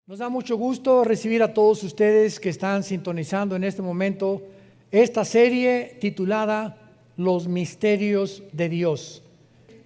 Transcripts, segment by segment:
Nos da mucho gusto recibir a todos ustedes que están sintonizando en este momento esta serie titulada Los Misterios de Dios,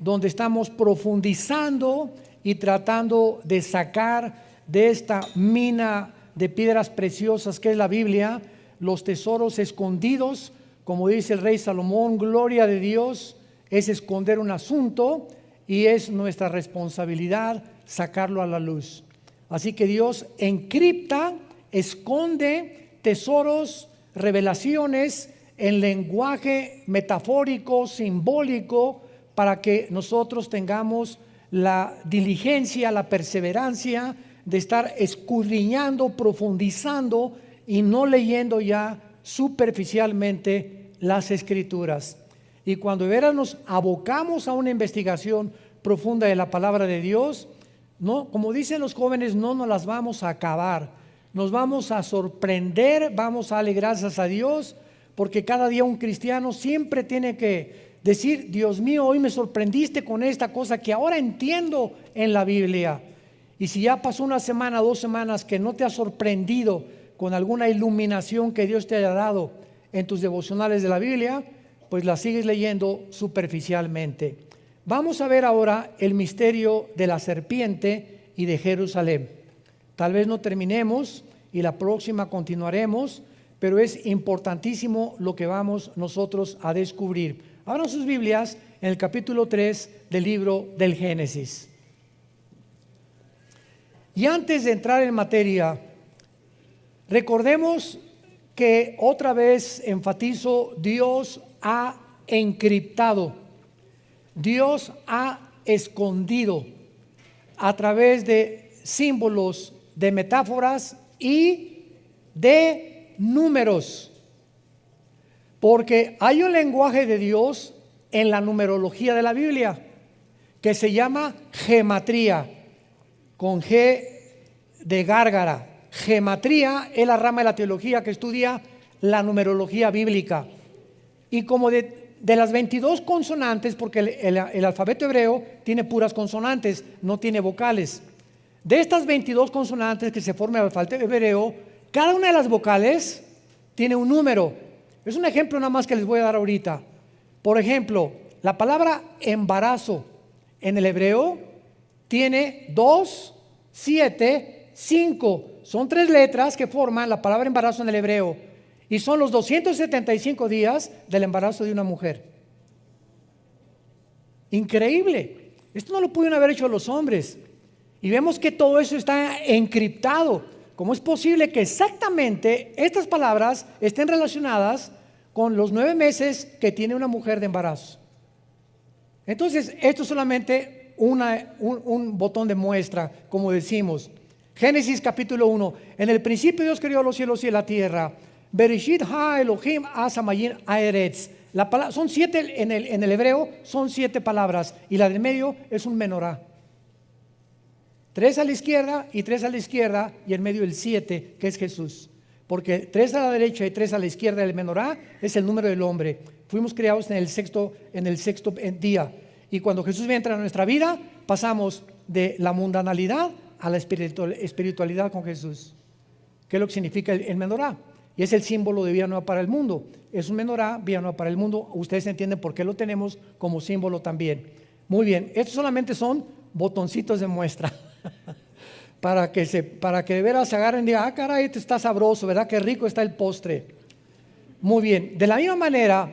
donde estamos profundizando y tratando de sacar de esta mina de piedras preciosas que es la Biblia, los tesoros escondidos. Como dice el rey Salomón, gloria de Dios es esconder un asunto y es nuestra responsabilidad sacarlo a la luz. Así que Dios encripta, esconde tesoros, revelaciones en lenguaje metafórico, simbólico, para que nosotros tengamos la diligencia, la perseverancia de estar escudriñando, profundizando y no leyendo ya superficialmente las Escrituras. Y cuando de veras nos abocamos a una investigación profunda de la palabra de Dios, no, como dicen los jóvenes, no nos las vamos a acabar, nos vamos a sorprender, vamos a darle gracias a Dios, porque cada día un cristiano siempre tiene que decir: Dios mío, hoy me sorprendiste con esta cosa que ahora entiendo en la Biblia. Y si ya pasó una semana, 2 semanas que no te ha sorprendido con alguna iluminación que Dios te haya dado en tus devocionales de la Biblia, pues la sigues leyendo superficialmente. Vamos a ver ahora el misterio de la serpiente y de Jerusalén. Tal vez no terminemos y la próxima continuaremos, pero es importantísimo lo que vamos nosotros a descubrir. Abran sus Biblias en el capítulo 3 del libro del Génesis. Y antes de entrar en materia, recordemos que otra vez enfatizo, Dios ha encriptado. Dios ha escondido a través de símbolos, de metáforas y de números. Porque hay un lenguaje de Dios en la numerología de la Biblia que se llama gematría, con G de gárgara. Gematría es la rama de la teología que estudia la numerología bíblica. Y como de las 22 consonantes, porque el alfabeto hebreo tiene puras consonantes, no tiene vocales. De estas 22 consonantes que se forman el alfabeto hebreo, cada una de las vocales tiene un número. Es un ejemplo nada más que les voy a dar ahorita. Por ejemplo, la palabra embarazo en el hebreo tiene 2, 7, 5. Son 3 letras que forman la palabra embarazo en el hebreo. Y son los 275 días del embarazo de una mujer. Increíble. Esto no lo pudieron haber hecho los hombres. Y vemos que todo eso está encriptado. ¿Cómo es posible que exactamente estas palabras estén relacionadas con los 9 meses que tiene una mujer de embarazo? Entonces, esto es solamente un botón de muestra, como decimos. Génesis capítulo 1. En el principio Dios creó los cielos y la tierra. Bereshit ha Elohim asamayin aeretz. Son 7 en el hebreo, son 7 palabras, y la del medio es un menorá. 3 a la izquierda y 3 a la izquierda, y en medio el 7, que es Jesús. Porque 3 a la derecha y 3 a la izquierda del menorá es el número del hombre. Fuimos creados en el sexto día. Y cuando Jesús entra en nuestra vida, pasamos de la mundanalidad a la espiritualidad con Jesús. ¿Qué es lo que significa el menorá? Y es el símbolo de vida nueva para el mundo. Es un menorá, vida nueva para el mundo. Ustedes entienden por qué lo tenemos como símbolo también. Muy bien, estos solamente son botoncitos de muestra. para que de veras se agarren y digan: ah, caray, este está sabroso, ¿verdad? Qué rico está el postre. Muy bien, de la misma manera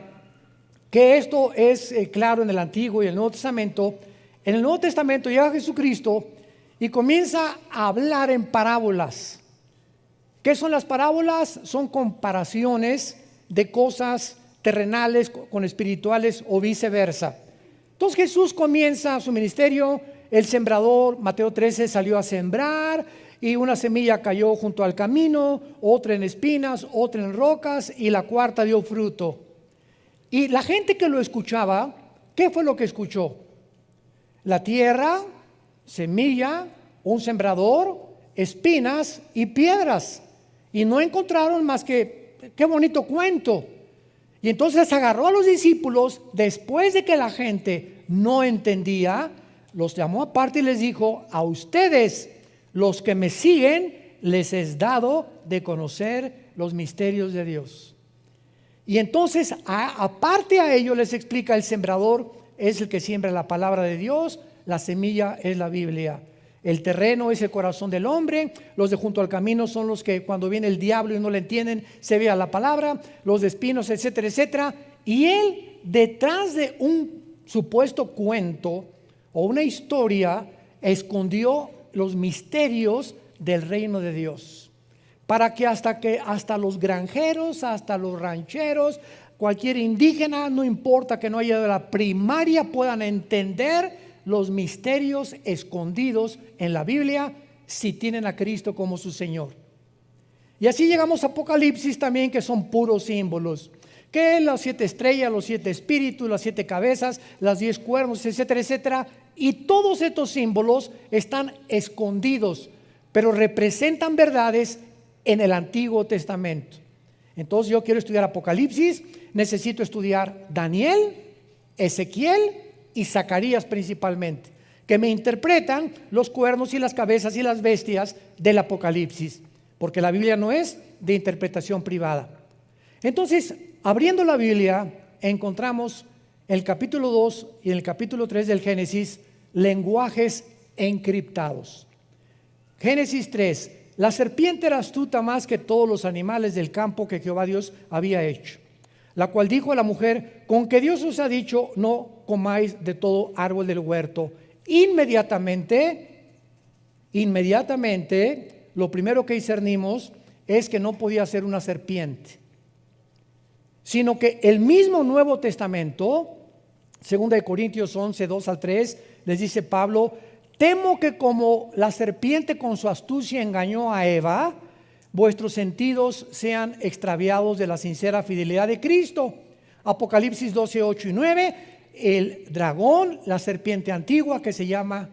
que esto es claro en el Antiguo y el Nuevo Testamento, en el Nuevo Testamento llega Jesucristo y comienza a hablar en parábolas. ¿Qué son las parábolas? Son comparaciones de cosas terrenales con espirituales o viceversa. Entonces Jesús comienza su ministerio. El sembrador, Mateo 13, salió a sembrar y una semilla cayó junto al camino, otra en espinas, otra en rocas y la cuarta dio fruto. Y la gente que lo escuchaba, ¿qué fue lo que escuchó? La tierra, semilla, un sembrador, espinas y piedras. Y no encontraron más que, qué bonito cuento. Y entonces agarró a los discípulos, después de que la gente no entendía, los llamó aparte y les dijo: a ustedes los que me siguen les es dado de conocer los misterios de Dios. Y entonces, aparte a ello, les explica: el sembrador es el que siembra la palabra de Dios, la semilla es la Biblia. El terreno es el corazón del hombre, los de junto al camino son los que cuando viene el diablo y no le entienden, se vea la palabra, los de espinos, etcétera, etcétera. Y él, detrás de un supuesto cuento o una historia, escondió los misterios del reino de Dios, para que hasta los granjeros, hasta los rancheros, cualquier indígena, no importa que no haya de la primaria, puedan entender los misterios escondidos en la Biblia si tienen a Cristo como su Señor. Y así llegamos a Apocalipsis también, que son puros símbolos, que las 7 estrellas, los 7 espíritus, las 7 cabezas, las 10 cuernos, etcétera, etcétera. Y todos estos símbolos están escondidos, pero representan verdades en el Antiguo Testamento. Entonces yo quiero estudiar Apocalipsis, necesito estudiar Daniel, Ezequiel y Zacarías principalmente, que me interpretan los cuernos y las cabezas y las bestias del Apocalipsis, porque la Biblia no es de interpretación privada. Entonces, abriendo la Biblia, encontramos en el capítulo 2 y en el capítulo 3 del Génesis lenguajes encriptados. Génesis 3: la serpiente era astuta más que todos los animales del campo que Jehová Dios había hecho, la cual dijo a la mujer: con que Dios os ha dicho, no comáis de todo árbol del huerto. Inmediatamente, lo primero que discernimos es que no podía ser una serpiente, sino que el mismo Nuevo Testamento, 2 Corintios 11, 2 al 3, les dice Pablo: temo que como la serpiente con su astucia engañó a Eva, vuestros sentidos sean extraviados de la sincera fidelidad de Cristo. Apocalipsis 12, 8 y 9, el dragón, la serpiente antigua que se llama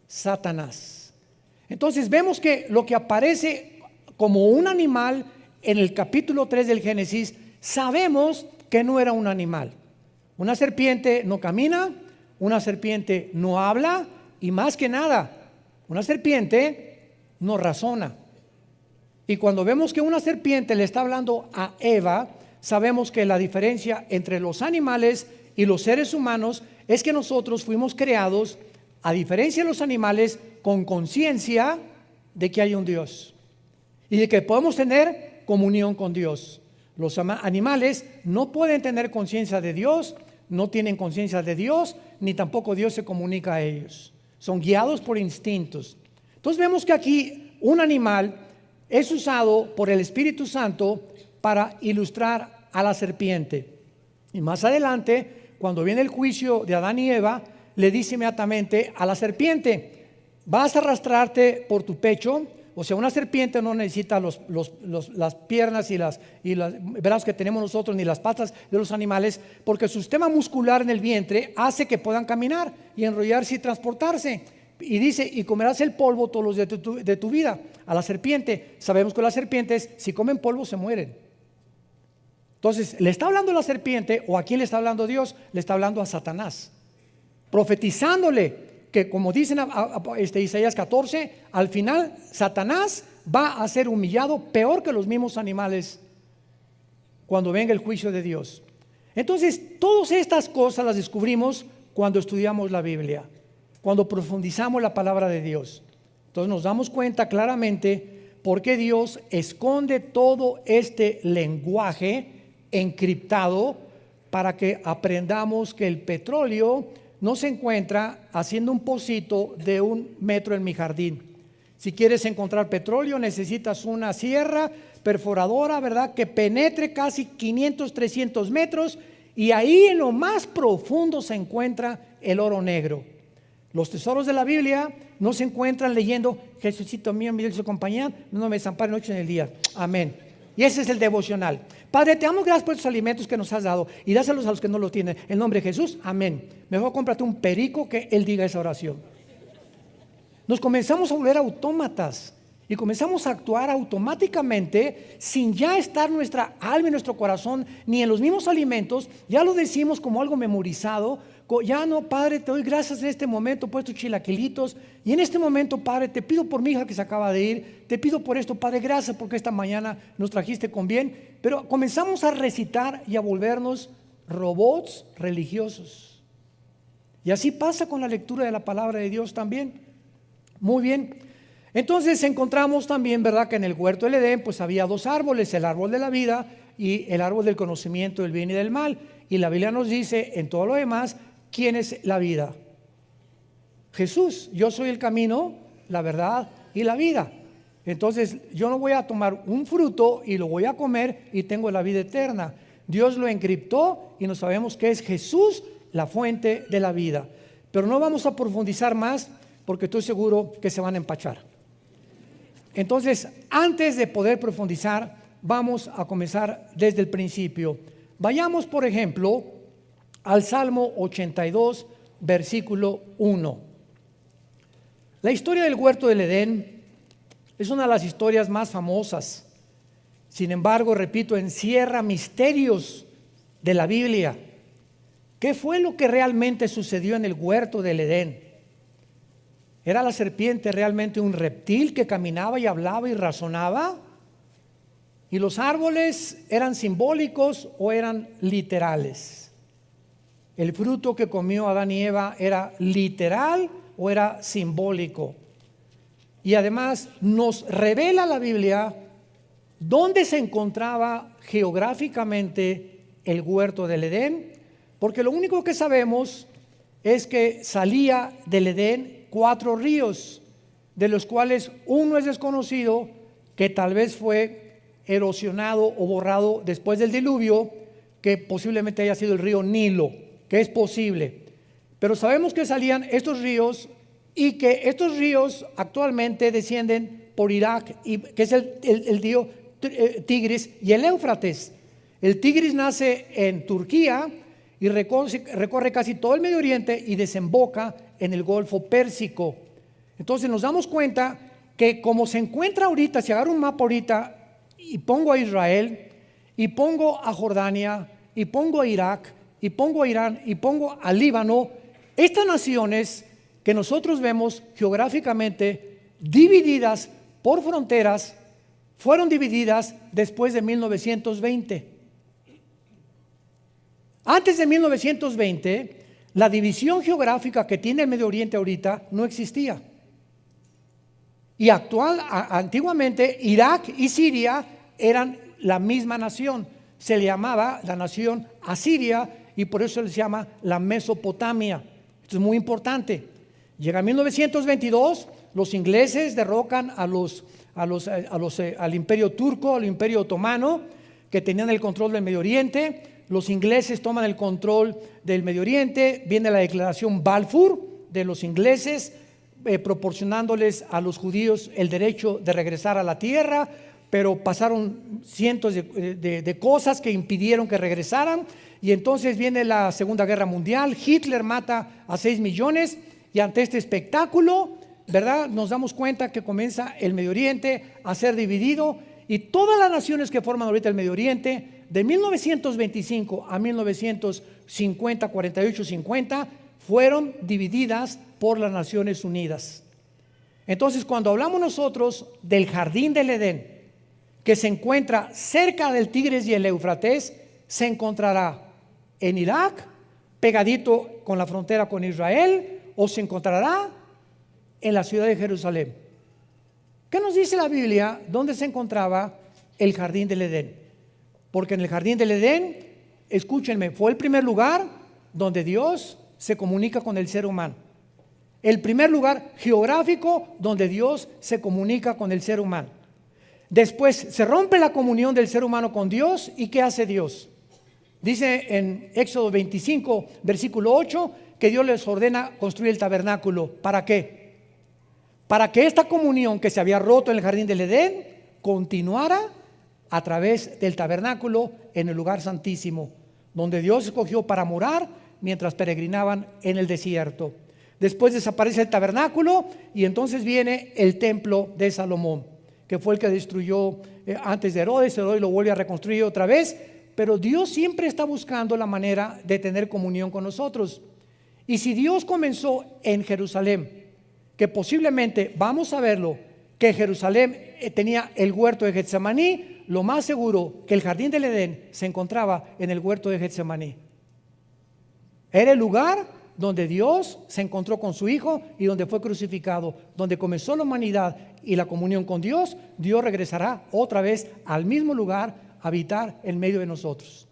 Satanás. Entonces vemos que lo que aparece como un animal en el capítulo 3 del Génesis, sabemos que no era un animal. Una serpiente no camina, una serpiente no habla, y más que nada, una serpiente no razona. Y cuando vemos que una serpiente le está hablando a Eva, sabemos que la diferencia entre los animales y los seres humanos es que nosotros fuimos creados, a diferencia de los animales, con conciencia de que hay un Dios y de que podemos tener comunión con Dios. Los animales no pueden tener conciencia de Dios, no tienen conciencia de Dios, ni tampoco Dios se comunica a ellos. Son guiados por instintos. Entonces vemos que aquí un animal es usado por el Espíritu Santo para ilustrar a la serpiente. Y más adelante, cuando viene el juicio de Adán y Eva, le dice inmediatamente a la serpiente: vas a arrastrarte por tu pecho. O sea, una serpiente no necesita las piernas y los brazos que tenemos nosotros, ni las patas de los animales, porque su sistema muscular en el vientre hace que puedan caminar y enrollarse y transportarse. Y dice: y comerás el polvo todos los días de tu vida. A la serpiente, sabemos que las serpientes, si comen polvo, se mueren. Entonces, ¿le está hablando la serpiente o a quién le está hablando Dios? Le está hablando a Satanás, profetizándole que, como dicen Isaías 14, al final Satanás va a ser humillado peor que los mismos animales cuando venga el juicio de Dios. Entonces, todas estas cosas las descubrimos cuando estudiamos la Biblia, cuando profundizamos la palabra de Dios. Entonces nos damos cuenta claramente por qué Dios esconde todo este lenguaje encriptado, para que aprendamos que el petróleo no se encuentra haciendo un pocito de 1 metro en mi jardín. Si quieres encontrar petróleo, necesitas una sierra perforadora, ¿verdad?, que penetre casi 500, 300 metros, y ahí en lo más profundo se encuentra el oro negro. Los tesoros de la Biblia no se encuentran leyendo: Jesucito mío, mi dulce compañía, no me desampare noche en el día. Amén. Y ese es el devocional. Padre, te damos gracias por estos alimentos que nos has dado, y dáselos a los que no los tienen. En nombre de Jesús, amén. Mejor cómprate un perico que él diga esa oración. Nos comenzamos a volver autómatas y comenzamos a actuar automáticamente sin ya estar nuestra alma y nuestro corazón ni en los mismos alimentos. Ya lo decimos como algo memorizado, Ya no, Padre, te doy gracias en este momento por estos chilaquilitos. Y en este momento, Padre, te pido por mi hija que se acaba de ir. Te pido por esto, Padre, gracias porque esta mañana nos trajiste con bien. Pero comenzamos a recitar y a volvernos robots religiosos. Y así pasa con la lectura de la palabra de Dios también. Muy bien. Entonces encontramos también, ¿verdad?, que en el huerto del Edén pues había dos árboles, el árbol de la vida y el árbol del conocimiento del bien y del mal. Y la Biblia nos dice en todo lo demás, ¿quién es la vida? Jesús. Yo soy el camino, la verdad y la vida. Entonces yo no voy a tomar un fruto y lo voy a comer y tengo la vida eterna. Dios lo encriptó y no sabemos que es Jesús la fuente de la vida. Pero no vamos a profundizar más porque estoy seguro que se van a empachar. Entonces, antes de poder profundizar, vamos a comenzar desde el principio. Vayamos, por ejemplo, al Salmo 82, versículo 1. La historia del huerto del Edén es una de las historias más famosas. Sin embargo, repito, encierra misterios de la Biblia. ¿Qué fue lo que realmente sucedió en el huerto del Edén? ¿Era la serpiente realmente un reptil que caminaba y hablaba y razonaba? ¿Y los árboles eran simbólicos o eran literales? ¿El fruto que comió Adán y Eva era literal o era simbólico? Y además nos revela la Biblia dónde se encontraba geográficamente el huerto del Edén, porque lo único que sabemos es que salía del Edén 4 ríos, de los cuales uno es desconocido, que tal vez fue erosionado o borrado después del diluvio, que posiblemente haya sido el río Nilo, que es posible. Pero sabemos que salían estos ríos y que estos ríos actualmente descienden por Irak, que es el río Tigris y el Éufrates. El Tigris nace en Turquía y recorre casi todo el Medio Oriente y desemboca en el Golfo Pérsico. Entonces nos damos cuenta que como se encuentra ahorita, si agarro un mapa ahorita y pongo a Israel, y pongo a Jordania, y pongo a Irak, y pongo a Irán, y pongo a Líbano, estas naciones que nosotros vemos geográficamente divididas por fronteras, fueron divididas después de 1920. Antes de 1920, la división geográfica que tiene el Medio Oriente ahorita no existía. Y antiguamente Irak y Siria eran la misma nación. Se le llamaba la nación Asiria y por eso se llama la Mesopotamia. Esto es muy importante. Llega 1922, los ingleses derrocan al imperio turco, al imperio otomano, que tenían el control del Medio Oriente. Los ingleses toman el control del Medio Oriente, viene la declaración Balfour de los ingleses, proporcionándoles a los judíos el derecho de regresar a la tierra, pero pasaron cientos de cosas que impidieron que regresaran, y entonces viene la Segunda Guerra Mundial. Hitler mata a 6 millones, y ante este espectáculo, ¿verdad?, nos damos cuenta que comienza el Medio Oriente a ser dividido, y todas las naciones que forman ahorita el Medio Oriente, de 1925 a 1950, 48, 50, fueron divididas por las Naciones Unidas. Entonces, cuando hablamos nosotros del jardín del Edén, que se encuentra cerca del Tigris y el Éufrates, se encontrará en Irak, pegadito con la frontera con Israel, o se encontrará en la ciudad de Jerusalén. ¿Qué nos dice la Biblia dónde se encontraba el jardín del Edén? Porque en el jardín del Edén, escúchenme, fue el primer lugar donde Dios se comunica con el ser humano. El primer lugar geográfico donde Dios se comunica con el ser humano. Después se rompe la comunión del ser humano con Dios, ¿y qué hace Dios? Dice en Éxodo 25, versículo 8, que Dios les ordena construir el tabernáculo. ¿Para qué? Para que esta comunión que se había roto en el jardín del Edén continuara a través del tabernáculo en el lugar santísimo, donde Dios escogió para morar mientras peregrinaban en el desierto. Después desaparece el tabernáculo y entonces viene el templo de Salomón, que fue el que destruyó antes de Herodes. Herodes lo vuelve a reconstruir otra vez, pero Dios siempre está buscando la manera de tener comunión con nosotros. Y si Dios comenzó en Jerusalén, que posiblemente, vamos a verlo, que Jerusalén tenía el huerto de Getsemaní, lo más seguro que el jardín del Edén se encontraba en el huerto de Getsemaní. Era el lugar donde Dios se encontró con su Hijo y donde fue crucificado, donde comenzó la humanidad y la comunión con Dios. Dios regresará otra vez al mismo lugar a habitar en medio de nosotros.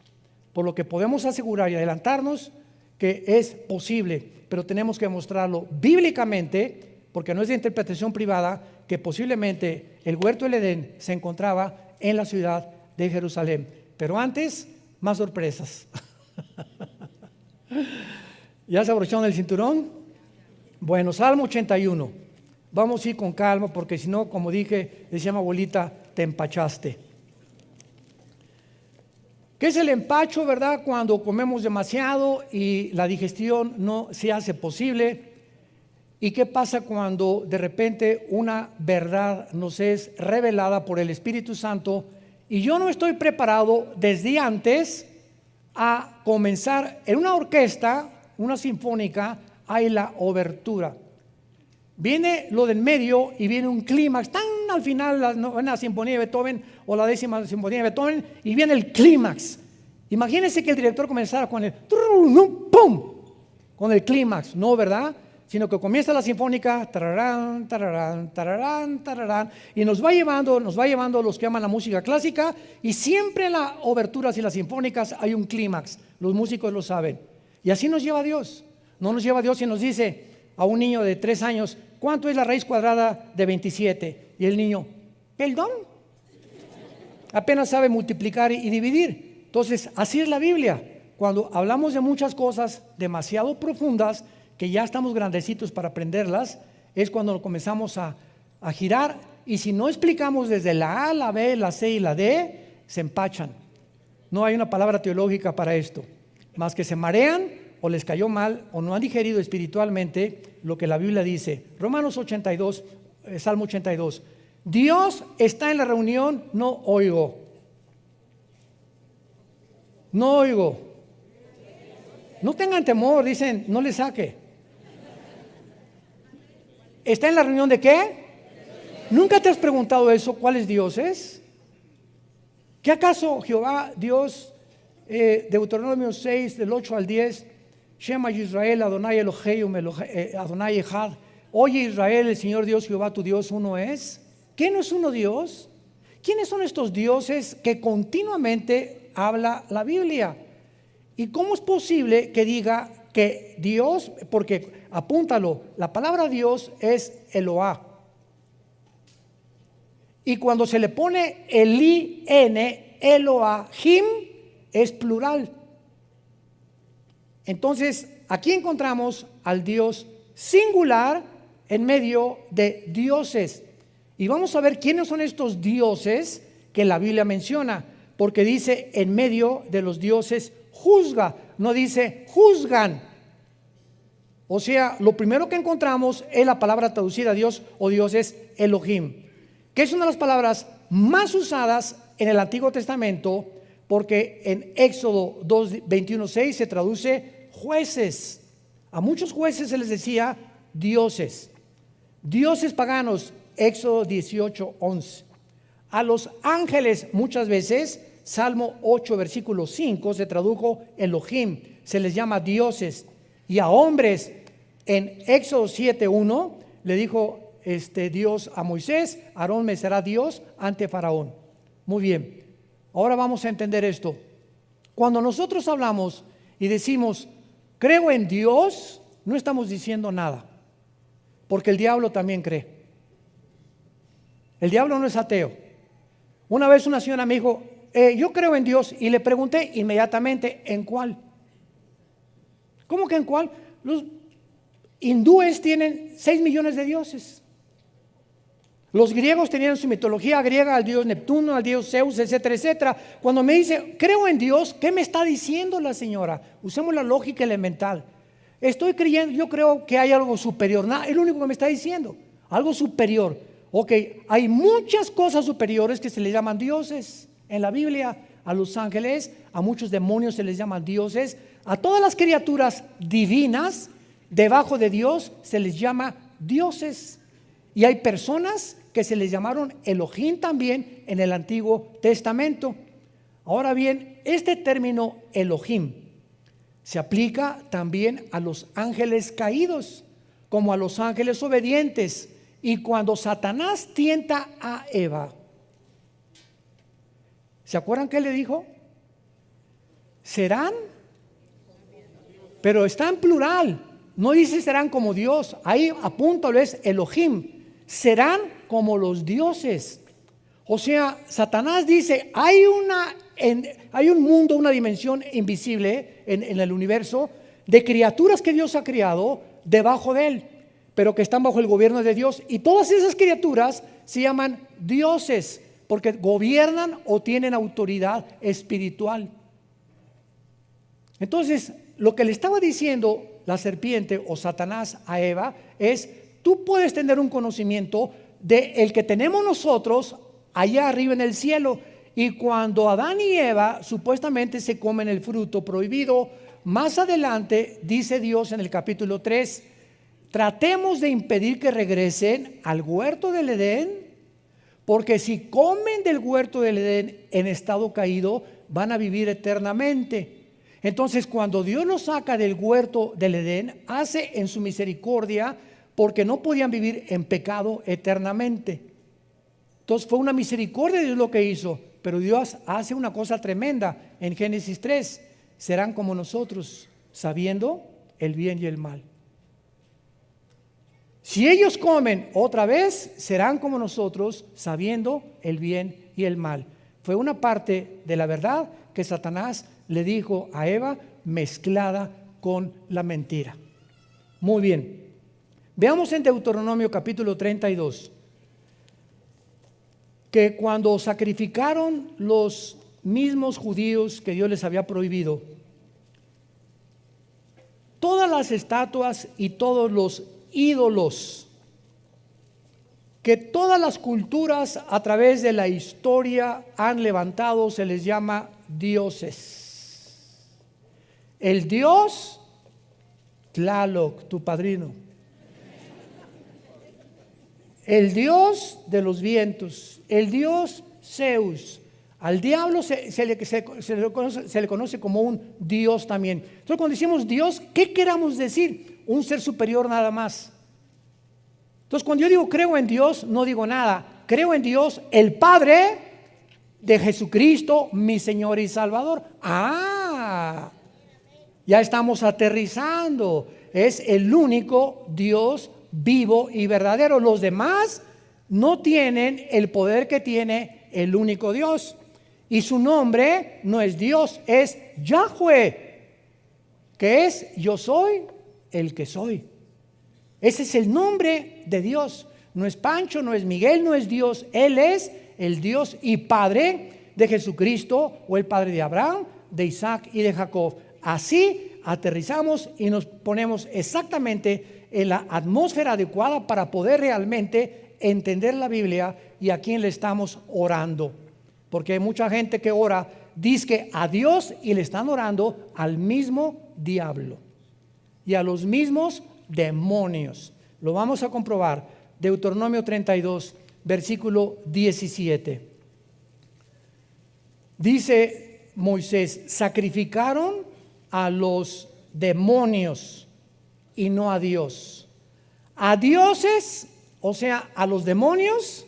Por lo que podemos asegurar y adelantarnos que es posible, pero tenemos que mostrarlo bíblicamente, porque no es de interpretación privada, que posiblemente el huerto del Edén se encontraba en la ciudad de Jerusalén. Pero antes, más sorpresas. ¿Ya se abrocharon el cinturón? Bueno, Salmo 81. Vamos a ir con calma, porque si no, como dije, decía mi abuelita, te empachaste. ¿Qué es el empacho, verdad? Cuando comemos demasiado y la digestión no se hace posible. ¿Y qué pasa cuando de repente una verdad nos es revelada por el Espíritu Santo y yo no estoy preparado desde antes a comenzar en una orquesta, una sinfónica, hay la obertura? Viene lo del medio y viene un clímax, tan al final la novena sinfonía de Beethoven o la 10ª sinfonía de Beethoven, y viene el clímax. Imagínense que el director comenzara con el ¡pum! Con el clímax, no, ¿verdad? Sino que comienza la sinfónica, tararán, tararán, tararán, tararán, y nos va llevando los que aman la música clásica, y siempre en las oberturas y las sinfónicas hay un clímax, los músicos lo saben. Y así nos lleva Dios. No nos lleva Dios y nos dice a un niño de 3 años, ¿cuánto es la raíz cuadrada de 27? Y el niño, ¿perdón? Apenas sabe multiplicar y dividir. Entonces, así es la Biblia. Cuando hablamos de muchas cosas demasiado profundas, que ya estamos grandecitos para aprenderlas, es cuando comenzamos a girar, y si no explicamos desde la A, la B, la C y la D, se empachan. No hay una palabra teológica para esto, más que se marean o les cayó mal o no han digerido espiritualmente lo que la Biblia dice. Romanos 82, Salmo 82. Dios está en la reunión, no oigo. No oigo. No tengan temor, dicen, no le saque. ¿Está en la reunión de qué? ¿Nunca te has preguntado eso? ¿Cuáles dioses? ¿Qué acaso Jehová, Dios, Deuteronomio 6, del 8 al 10, Shema Yisrael, Adonai Eloheinu, Adonai Echad, oye Israel, el Señor Dios Jehová tu Dios uno es? ¿Qué no es uno Dios? ¿Quiénes son estos dioses que continuamente habla la Biblia? ¿Y cómo es posible que diga que Dios, porque apúntalo, la palabra Dios es Eloah, y cuando se le pone el I-N, Elohim, es plural? Entonces, aquí encontramos al Dios singular en medio de dioses. Y vamos a ver quiénes son estos dioses que la Biblia menciona, porque dice en medio de los dioses juzga, no dice juzgan. O sea, lo primero que encontramos es la palabra traducida a Dios o Dios es Elohim, que es una de las palabras más usadas en el Antiguo Testamento, porque en Éxodo 2:21-6 se traduce jueces. A muchos jueces se les decía dioses. Dioses paganos, Éxodo 18:11. A los ángeles muchas veces, Salmo 8, versículo 5, se tradujo Elohim, se les llama dioses. Y a hombres, en Éxodo 7:1, le dijo Dios a Moisés, Aarón me será Dios ante Faraón. Muy bien, ahora vamos a entender esto. Cuando nosotros hablamos y decimos, creo en Dios, no estamos diciendo nada, porque el diablo también cree. El diablo no es ateo. Una vez una señora me dijo, yo creo en Dios, y le pregunté inmediatamente, ¿en cuál? ¿Cómo que en cuál? Los hindúes tienen 6 millones de dioses. Los griegos tenían su mitología griega al dios Neptuno, al dios Zeus, etcétera, etcétera. Cuando me dice, creo en Dios, ¿qué me está diciendo la señora? Usemos la lógica elemental. Estoy creyendo, yo creo que hay algo superior. Nada, es lo único que me está diciendo. Algo superior. Ok, hay muchas cosas superiores que se les llaman dioses en la Biblia. A los ángeles, a muchos demonios se les llaman dioses. A todas las criaturas divinas Debajo de Dios se les llama dioses. Y hay personas que se les llamaron Elohim también en el Antiguo Testamento. Ahora bien, este término Elohim se aplica también a los ángeles caídos, como a los ángeles obedientes. Y cuando Satanás tienta a Eva, ¿se acuerdan qué le dijo? Serán, pero está en plural, no dice serán como Dios, ahí apúntalo, es Elohim, serán como los dioses. O sea, Satanás dice, hay un mundo, una dimensión invisible en el universo de criaturas que Dios ha creado debajo de él, pero que están bajo el gobierno de Dios, y todas esas criaturas se llaman dioses porque gobiernan o tienen autoridad espiritual. Entonces, lo que le estaba diciendo la serpiente o Satanás a Eva es: tú puedes tener un conocimiento de el que tenemos nosotros allá arriba en el cielo. Y cuando Adán y Eva supuestamente se comen el fruto prohibido, más adelante dice Dios en el capítulo 3, tratemos de impedir que regresen al huerto del Edén, porque si comen del huerto del Edén en estado caído, van a vivir eternamente. Entonces, cuando Dios los saca del huerto del Edén, hace en su misericordia, porque no podían vivir en pecado eternamente. Entonces fue una misericordia de Dios lo que hizo. Pero Dios hace una cosa tremenda en Génesis 3: serán como nosotros, sabiendo el bien y el mal. Si ellos comen otra vez, serán como nosotros, sabiendo el bien y el mal. Fue una parte de la verdad que Satanás le dijo a Eva, mezclada con la mentira. Muy bien, veamos en Deuteronomio capítulo 32, que cuando sacrificaron los mismos judíos que Dios les había prohibido, todas las estatuas y todos los ídolos que todas las culturas a través de la historia han levantado, se les llama dioses. El dios Tlaloc, tu padrino, el dios de los vientos, el dios Zeus. Al diablo se le conoce como un dios también. Entonces, cuando decimos Dios, ¿qué queramos decir? Un ser superior nada más. Entonces, cuando yo digo creo en Dios, no digo nada. Creo en Dios, el Padre de Jesucristo, mi Señor y Salvador. Ya estamos aterrizando. Es el único Dios vivo y verdadero. Los demás no tienen el poder que tiene el único Dios. Y su nombre no es Dios, es Yahweh, que es yo soy el que soy. Ese es el nombre de Dios. No es Pancho, no es Miguel, no es Dios. Él es el Dios y Padre de Jesucristo, o el Padre de Abraham, de Isaac y de Jacob. Así aterrizamos y nos ponemos exactamente en la atmósfera adecuada para poder realmente entender la Biblia y a quién le estamos orando. Porque hay mucha gente que ora, dice a Dios, y le están orando al mismo diablo y a los mismos demonios. Lo vamos a comprobar. Deuteronomio 32, versículo 17. Dice Moisés: sacrificaron a los demonios y no a Dios. A dioses, o sea, a los demonios,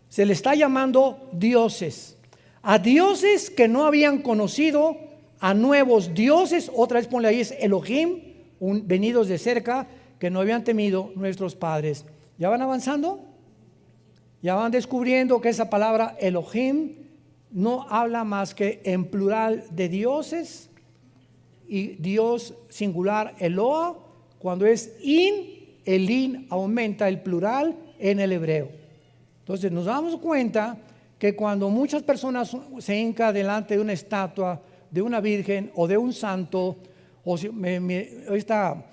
se le está llamando dioses. A dioses que no habían conocido, a nuevos dioses, otra vez ponle ahí, es Elohim, venidos de cerca, que no habían temido nuestros padres. ¿Ya van avanzando? Ya van descubriendo que esa palabra Elohim no habla más que en plural de dioses, y Dios singular Eloa. Cuando es el in aumenta el plural en el hebreo. Entonces nos damos cuenta que cuando muchas personas se hincan delante de una estatua, de una virgen o de un santo, o si, esta,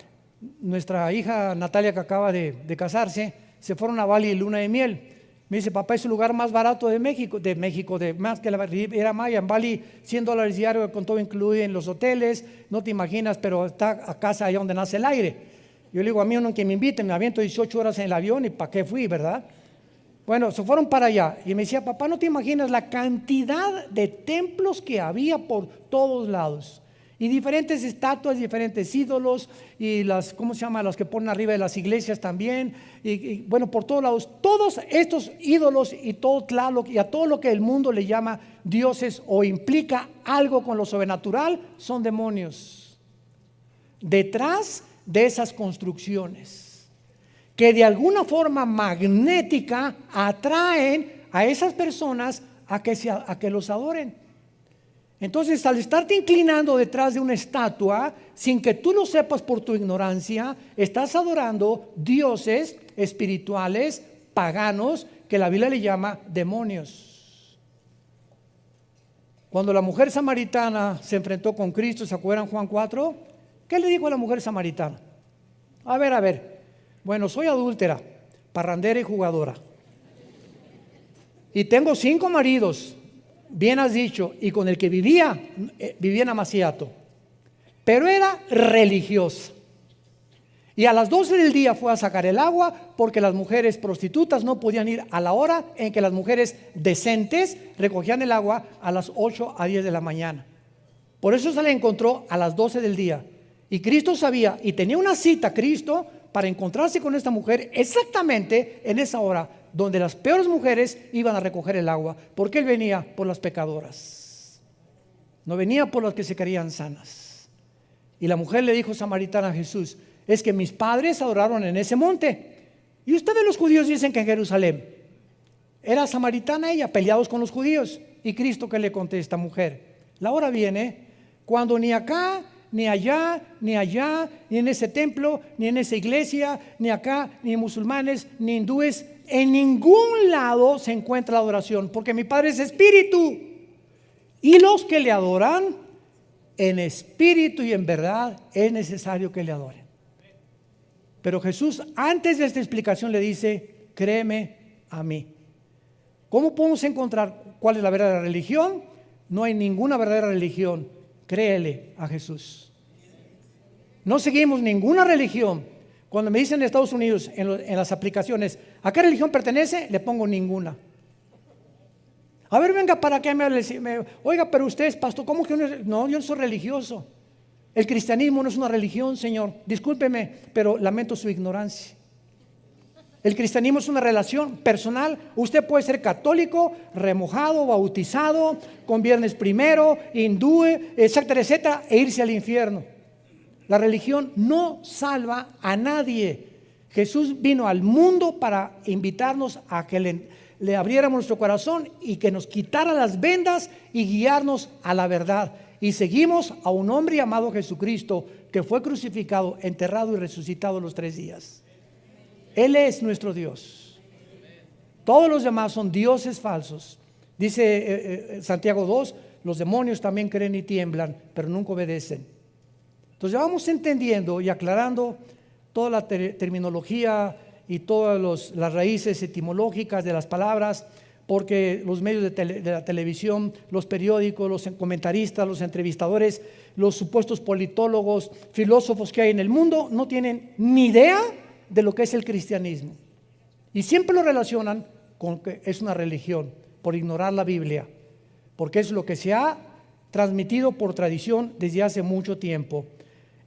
nuestra hija Natalia, que acaba de casarse, se fueron a Bali en luna de miel. Me dice: papá, es el lugar más barato de México, de más que la Riviera Maya. En Bali, $100 diario con todo incluido en los hoteles, no te imaginas, pero está a casa allá donde nace el aire. Yo le digo a mí, no, que me inviten, me aviento 18 horas en el avión y ¿para qué fui, verdad? Bueno, se fueron para allá y me decía, papá, no te imaginas la cantidad de templos que había por todos lados. Y diferentes estatuas, diferentes ídolos y las, ¿cómo se llama? Las que ponen arriba de las iglesias también. Y bueno, por todos lados, todos estos ídolos y todo Tlaloc y a todo lo que el mundo le llama dioses o implica algo con lo sobrenatural, son demonios. Detrás de esas construcciones, que de alguna forma magnética atraen a esas personas a que los adoren. Entonces, al estarte inclinando detrás de una estatua, sin que tú lo sepas por tu ignorancia, estás adorando dioses espirituales, paganos, que la Biblia le llama demonios. Cuando la mujer samaritana se enfrentó con Cristo, ¿se acuerdan Juan 4? ¿Qué le dijo a la mujer samaritana? A ver, bueno, soy adúltera, parrandera y jugadora. Y tengo 5 maridos. Bien has dicho, y con el que vivía en Amaciato, pero era religiosa. Y a las 12 del día fue a sacar el agua porque las mujeres prostitutas no podían ir a la hora en que las mujeres decentes recogían el agua a las 8 a 10 de la mañana. Por eso se le encontró a las 12 del día. Y Cristo sabía y tenía una cita, Cristo, para encontrarse con esta mujer exactamente en esa hora, donde las peores mujeres iban a recoger el agua, porque Él venía por las pecadoras, no venía por las que se creían sanas. Y la mujer le dijo samaritana a Jesús, es que mis padres adoraron en ese monte, y ustedes los judíos dicen que en Jerusalén. Era samaritana ella, peleados con los judíos. Y Cristo, ¿qué le contesta? Mujer, la hora viene cuando ni acá, ni allá, ni allá, ni en ese templo, ni en esa iglesia, ni acá, ni musulmanes, ni hindúes, en ningún lado se encuentra la adoración, porque mi Padre es espíritu, y los que le adoran en espíritu y en verdad es necesario que le adoren. Pero Jesús, antes de esta explicación, le dice, créeme a mí. ¿Cómo podemos encontrar cuál es la verdadera religión? No hay ninguna verdadera religión. Créele a Jesús. No seguimos ninguna religión. Cuando me dicen en Estados Unidos, en las aplicaciones, ¿a qué religión pertenece? Le pongo ninguna. A ver, venga, ¿para qué oiga, pero usted es pastor, ¿cómo que no? Yo no soy religioso. El cristianismo no es una religión, Señor. Discúlpeme, pero lamento su ignorancia. El cristianismo es una relación personal. Usted puede ser católico, remojado, bautizado, con viernes primero, hindú, etcétera, etcétera, e irse al infierno. La religión no salva a nadie. Jesús vino al mundo para invitarnos a que le abriéramos nuestro corazón y que nos quitara las vendas y guiarnos a la verdad. Y seguimos a un hombre llamado Jesucristo, que fue crucificado, enterrado y resucitado los 3 días. Él es nuestro Dios. Todos los demás son dioses falsos. Dice Santiago 2, los demonios también creen y tiemblan, pero nunca obedecen. Entonces vamos entendiendo y aclarando toda la terminología y todas las raíces etimológicas de las palabras, porque los medios de la televisión, los periódicos, los comentaristas, los entrevistadores, los supuestos politólogos, filósofos que hay en el mundo no tienen ni idea de lo que es el cristianismo. Y siempre lo relacionan con que es una religión, por ignorar la Biblia, porque es lo que se ha transmitido por tradición desde hace mucho tiempo.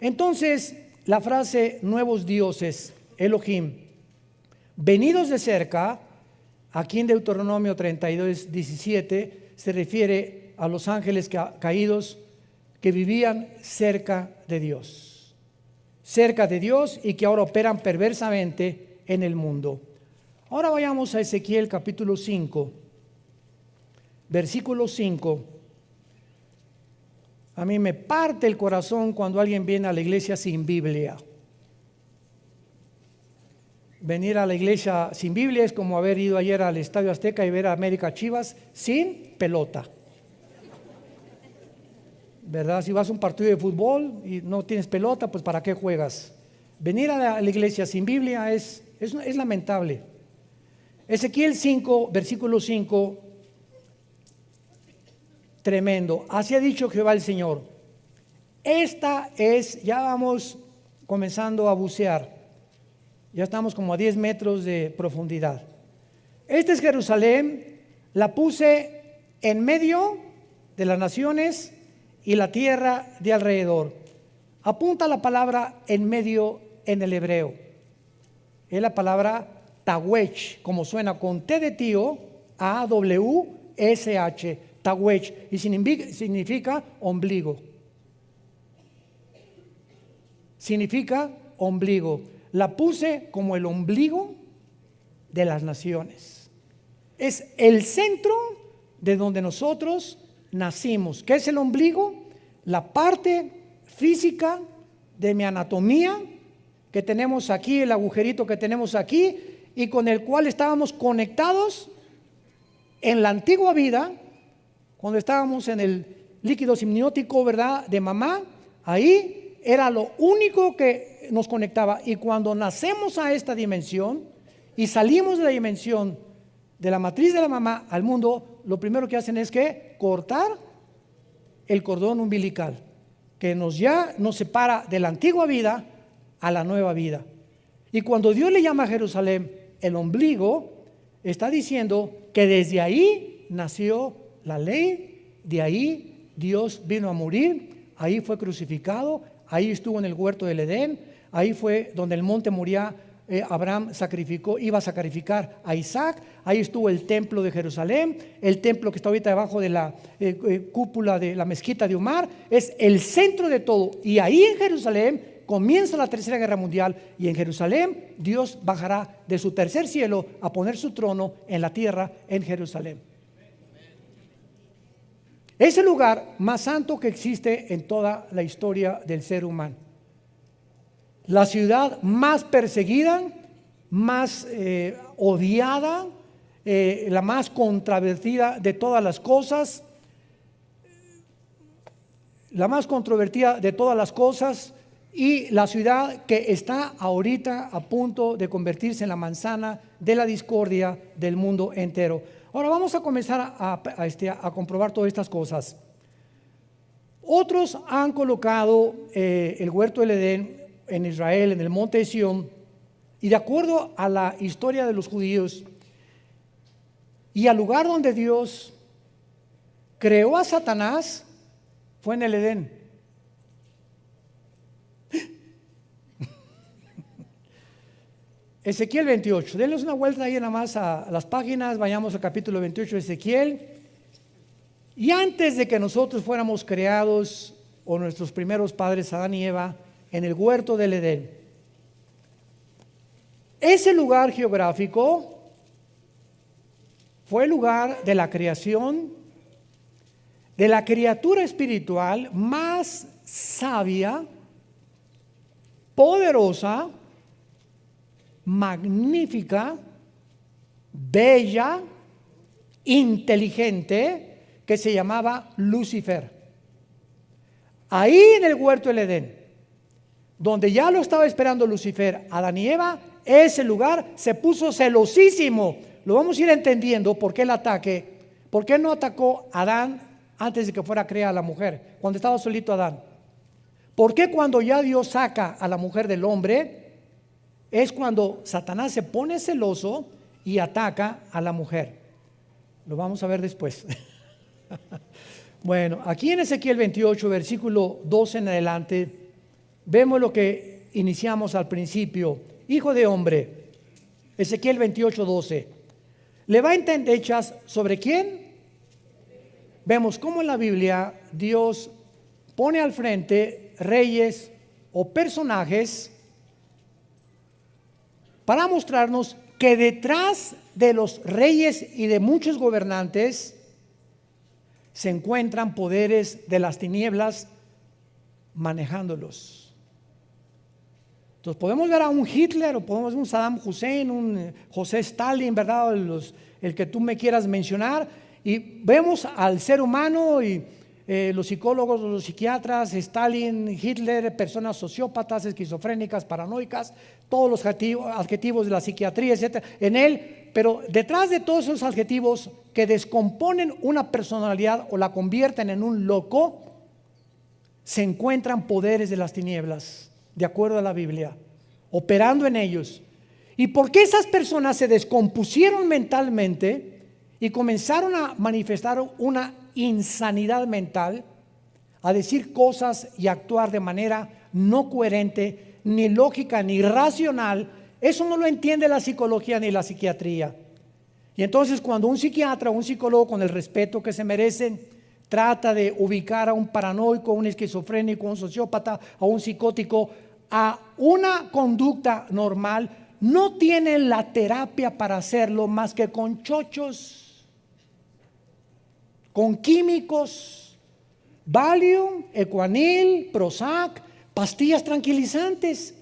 Entonces, la frase nuevos dioses, Elohim, venidos de cerca, aquí en Deuteronomio 32, 17, se refiere a los ángeles caídos que vivían cerca de Dios y que ahora operan perversamente en el mundo. Ahora vayamos a Ezequiel capítulo 5, versículo 5. A mí me parte el corazón cuando alguien viene a la iglesia sin Biblia. Venir a la iglesia sin Biblia es como haber ido ayer al Estadio Azteca y ver a América Chivas sin pelota. ¿Verdad? Si vas a un partido de fútbol y no tienes pelota, pues ¿para qué juegas? Venir a la iglesia sin Biblia es lamentable. Ezequiel 5, versículo 5, tremendo. Así ha dicho Jehová el Señor. Esta es, ya vamos comenzando a bucear. Ya estamos como a 10 metros de profundidad. Esta es Jerusalén, la puse en medio de las naciones y la tierra de alrededor. Apunta la palabra en medio en el hebreo. Es la palabra Tawech, como suena con T de tío, A-W-S-H, Tawech, y significa ombligo. Significa ombligo. La puse como el ombligo de las naciones. Es el centro de donde nosotros nacimos. ¿Qué es el ombligo? La parte física de mi anatomía que tenemos aquí, el agujerito que tenemos aquí, y con el cual estábamos conectados en la antigua vida, cuando estábamos en el líquido simniótico, ¿verdad?, de mamá. Ahí era lo único que nos conectaba. Y cuando nacemos a esta dimensión y salimos de la dimensión de la matriz de la mamá al mundo, lo primero que hacen es que cortar el cordón umbilical, que ya nos separa de la antigua vida a la nueva vida. Y cuando Dios le llama a Jerusalén el ombligo, está diciendo que desde ahí nació la ley, de ahí Dios vino a morir, ahí fue crucificado, ahí estuvo en el huerto del Edén, ahí fue donde el monte Moría. Abraham iba a sacrificar a Isaac. Ahí estuvo el templo de Jerusalén, el templo que está ahorita debajo de la cúpula de la mezquita de Omar. Es el centro de todo, y ahí en Jerusalén comienza la tercera guerra mundial, y en Jerusalén Dios bajará de su tercer cielo a poner su trono en la tierra en Jerusalén. Es el lugar más santo que existe en toda la historia del ser humano. La ciudad más perseguida, más odiada, la más controvertida de todas las cosas, y la ciudad que está ahorita a punto de convertirse en la manzana de la discordia del mundo entero. Ahora vamos a comenzar a comprobar todas estas cosas. Otros han colocado el huerto del Edén en Israel, en el monte de Sión, y de acuerdo a la historia de los judíos y al lugar donde Dios creó a Satanás, fue en el Edén. Ezequiel 28, denles una vuelta ahí nada más a las páginas, vayamos al capítulo 28 de Ezequiel. Y antes de que nosotros fuéramos creados, o nuestros primeros padres Adán y Eva, en el huerto del Edén, ese lugar geográfico fue el lugar de la creación de la criatura espiritual más sabia, poderosa, magnífica, bella, inteligente, que se llamaba Lucifer. Ahí en el huerto del Edén, donde ya lo estaba esperando Lucifer, Adán y Eva, ese lugar se puso celosísimo. Lo vamos a ir entendiendo por qué el ataque, por qué no atacó a Adán antes de que fuera creada la mujer, cuando estaba solito Adán. ¿Por qué cuando ya Dios saca a la mujer del hombre, es cuando Satanás se pone celoso y ataca a la mujer? Lo vamos a ver después. Bueno, aquí en Ezequiel 28, versículo 12 en adelante, vemos lo que iniciamos al principio. Hijo de hombre, Ezequiel 28, 12. Levanta endechas ¿sobre quién? Vemos cómo en la Biblia Dios pone al frente reyes o personajes para mostrarnos que detrás de los reyes y de muchos gobernantes se encuentran poderes de las tinieblas manejándolos. Entonces podemos ver a un Hitler, o podemos ver un Saddam Hussein, un José Stalin, ¿verdad? El que tú me quieras mencionar, y vemos al ser humano y los psicólogos, los psiquiatras, Stalin, Hitler, personas sociópatas, esquizofrénicas, paranoicas, todos los adjetivos de la psiquiatría, etcétera, en él. Pero detrás de todos esos adjetivos que descomponen una personalidad o la convierten en un loco, se encuentran poderes de las tinieblas. de acuerdo a la Biblia, operando en ellos. ¿Y por qué esas personas se descompusieron mentalmente y comenzaron a manifestar una insanidad mental, a decir cosas y actuar de manera no coherente, ni lógica, ni racional? Eso no lo entiende la psicología ni la psiquiatría. Y entonces cuando un psiquiatra o un psicólogo, con el respeto que se merecen, trata de ubicar a un paranoico, a un esquizofrénico, a un sociópata, a un psicótico, a una conducta normal, no tienen la terapia para hacerlo más que con chochos, con químicos, Valium, Ecuanil, Prozac, pastillas tranquilizantes.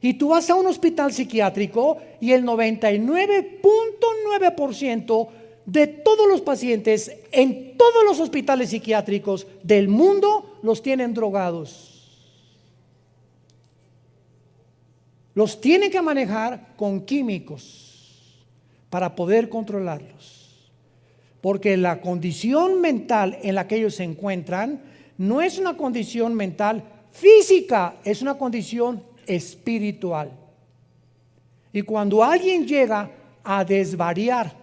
Y tú vas a un hospital psiquiátrico y el 99.9% de todos los pacientes en todos los hospitales psiquiátricos del mundo los tienen drogados. Los tienen que manejar con químicos para poder controlarlos. Porque la condición mental en la que ellos se encuentran no es una condición mental física, es una condición espiritual. Y cuando alguien llega a desvariar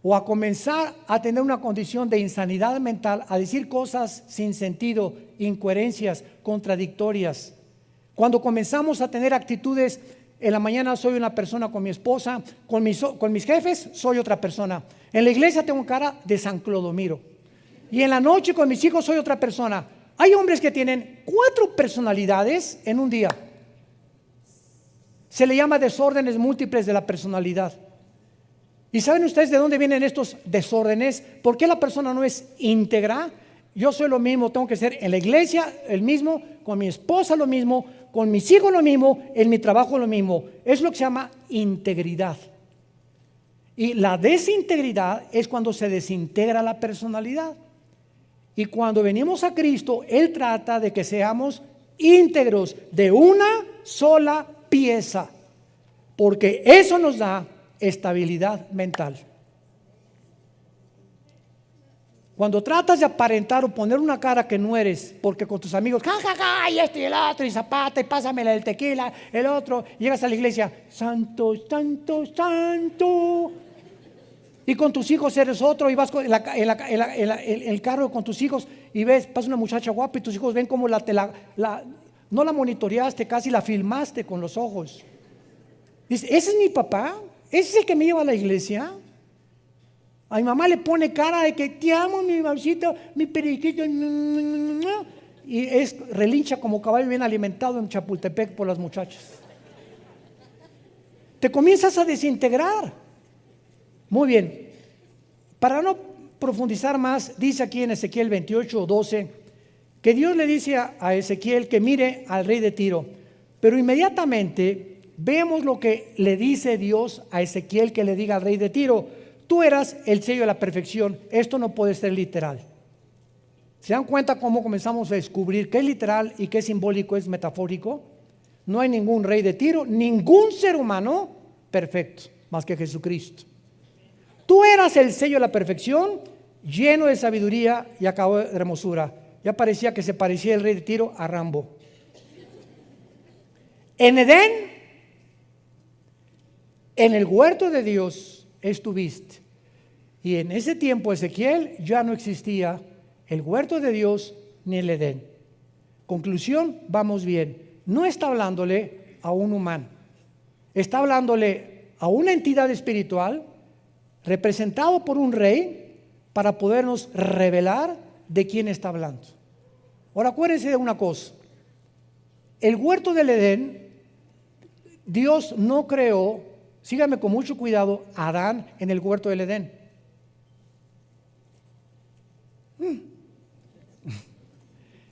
o a comenzar a tener una condición de insanidad mental, a decir cosas sin sentido, incoherencias, contradictorias, cuando comenzamos a tener actitudes, en la mañana soy una persona con mi esposa, con mis jefes soy otra persona, en la iglesia tengo cara de San Clodomiro, y en la noche con mis hijos soy otra persona. Hay hombres que tienen 4 personalidades en un día. Se le llama desórdenes múltiples de la personalidad. ¿Y saben ustedes de dónde vienen estos desórdenes? ¿Por qué la persona no es íntegra? Yo soy lo mismo, tengo que ser en la iglesia el mismo, con mi esposa lo mismo, con mis hijos lo mismo, en mi trabajo lo mismo. Es lo que se llama integridad. Y la desintegridad es cuando se desintegra la personalidad. Y cuando venimos a Cristo, Él trata de que seamos íntegros de una sola pieza, porque eso nos da estabilidad mental. Cuando tratas de aparentar o poner una cara que no eres, porque con tus amigos, ja, ja, ja, y esto y el otro, y zapata, y pásamela el tequila, el otro, llegas a la iglesia, santo, santo, santo. Y con tus hijos eres otro, y vas en el carro con tus hijos y ves, pasa una muchacha guapa y tus hijos ven como no la monitoreaste, casi la filmaste con los ojos. Dice, ¿ese es mi papá? ¿Ese es el que me lleva a la iglesia? A mi mamá le pone cara de que te amo, mi mamacita, mi periquito. Y relincha como caballo bien alimentado en Chapultepec por las muchachas. Te comienzas a desintegrar. Muy bien. Para no profundizar más, dice aquí en Ezequiel 28:12 que Dios le dice a Ezequiel que mire al rey de Tiro. Pero inmediatamente vemos lo que le dice Dios a Ezequiel que le diga al rey de Tiro: tú eras el sello de la perfección. Esto no puede ser literal. ¿Se dan cuenta cómo comenzamos a descubrir qué es literal y qué simbólico, es metafórico? No hay ningún rey de Tiro, ningún ser humano perfecto, más que Jesucristo. Tú eras el sello de la perfección, lleno de sabiduría y acabado de hermosura. Ya parecía que se parecía el rey de Tiro a Rambo. En Edén, en el huerto de Dios estuviste. Y en ese tiempo, Ezequiel, ya no existía el huerto de Dios ni el Edén. Conclusión, vamos bien. No está hablándole a un humano, está hablándole a una entidad espiritual representado por un rey para podernos revelar de quién está hablando. Ahora acuérdense de una cosa: el huerto del Edén, Dios no creó, síganme con mucho cuidado, a Adán en el huerto del Edén.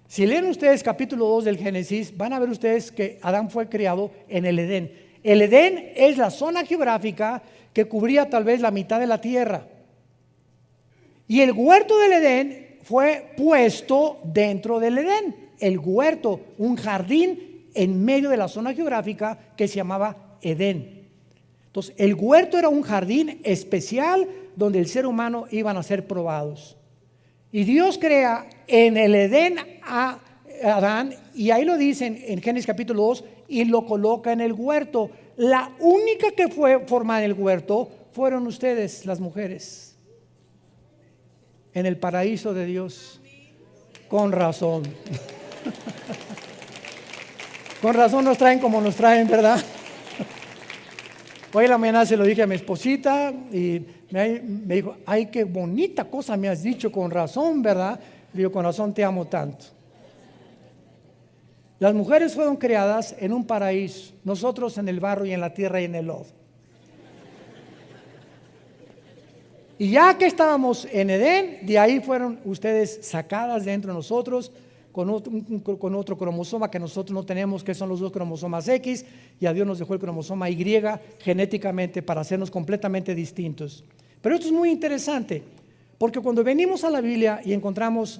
Si leen ustedes capítulo 2 del Génesis, van a ver ustedes que Adán fue creado en el Edén. El Edén es la zona geográfica que cubría tal vez la mitad de la tierra. Y el huerto del Edén fue puesto dentro del Edén. El huerto, un jardín en medio de la zona geográfica que se llamaba Edén. Entonces, el huerto era un jardín especial donde el ser humano iban a ser probados. Y Dios crea en el Edén Adán, y ahí lo dicen en Génesis capítulo 2, y lo coloca en el huerto. La única que fue formada en el huerto fueron ustedes, las mujeres, en el paraíso de Dios. Con razón. Con razón nos traen como nos traen, ¿verdad? Hoy en la mañana se lo dije a mi esposita y me dijo, ay, qué bonita cosa me has dicho, con razón, ¿verdad? Le digo, con razón te amo tanto. Las mujeres fueron creadas en un paraíso, nosotros en el barro y en la tierra y en el lodo. Y ya que estábamos en Edén, de ahí fueron ustedes sacadas dentro de nosotros con otro cromosoma que nosotros no tenemos, que son los dos cromosomas X, y a Dios nos dejó el cromosoma Y genéticamente para hacernos completamente distintos. Pero esto es muy interesante, porque cuando venimos a la Biblia y encontramos